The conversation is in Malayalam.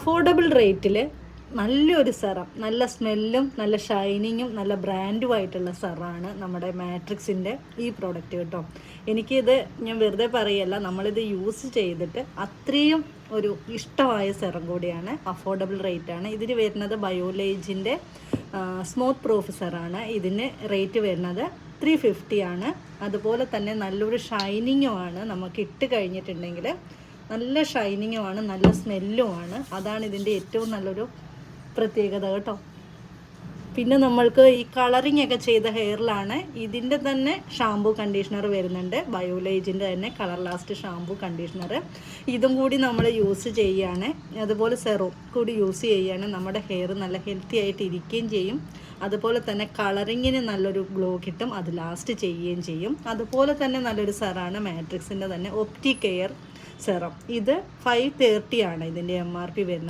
അഫോർഡബിൾ റേറ്റിൽ നല്ലൊരു സെറം, നല്ല സ്മെല്ലും നല്ല ഷൈനിങ്ങും നല്ല ബ്രാൻഡുമായിട്ടുള്ള സെറാണ് നമ്മുടെ മാട്രിക്സിൻ്റെ ഈ പ്രോഡക്റ്റ് കേട്ടോ. എനിക്കിത് ഞാൻ വെറുതെ പറയല്ല, നമ്മളിത് യൂസ് ചെയ്തിട്ട് അത്രയും ഒരു ഇഷ്ടമായ സെറം കൂടിയാണ്. അഫോർഡബിൾ റേറ്റാണ്. ഇതിന് വരുന്നത് ബയോലേജിൻ്റെ സ്മൂത്ത് പ്രൂഫ് സെറാണ്. ഇതിന് റേറ്റ് വരുന്നത് 350 ആണ്. അതുപോലെ തന്നെ നല്ലൊരു ഷൈനിങ്ങുമാണ്. നമുക്ക് ഇട്ട് കഴിഞ്ഞിട്ടുണ്ടെങ്കിൽ നല്ല ഷൈനിങ്ങുമാണ്, നല്ല സ്മെല്ലുമാണ്. അതാണ് ഇതിൻ്റെ ഏറ്റവും നല്ലൊരു പ്രത്യേകത കേട്ടോ. പിന്നെ നമ്മൾക്ക് ഈ കളറിങ് ഒക്കെ ചെയ്ത ഹെയറിലാണ് ഇതിൻ്റെ തന്നെ ഷാമ്പൂ കണ്ടീഷണർ വരുന്നുണ്ട്. ബയോലേജിൻ്റെ തന്നെ കളർ ലാസ്റ്റ് ഷാമ്പൂ കണ്ടീഷണർ. ഇതും കൂടി നമ്മൾ യൂസ് ചെയ്യുകയാണ്, അതുപോലെ സെറം കൂടി യൂസ് ചെയ്യുകയാണ്, നമ്മുടെ ഹെയർ നല്ല ഹെൽത്തി ആയിട്ട് ഇരിക്കുകയും ചെയ്യും. അതുപോലെ തന്നെ കളറിങ്ങിന് നല്ലൊരു ഗ്ലോ കിട്ടും, അത് ലാസ്റ്റ് ചെയ്യുകയും ചെയ്യും. അതുപോലെ തന്നെ നല്ലൊരു സെറാണ് മാട്രിക്സിൻ്റെ തന്നെ ഒപ്റ്റി കെയർ സെറം. ഇത് 530 ആണ് ഇതിൻ്റെ MRP വരുന്നത്.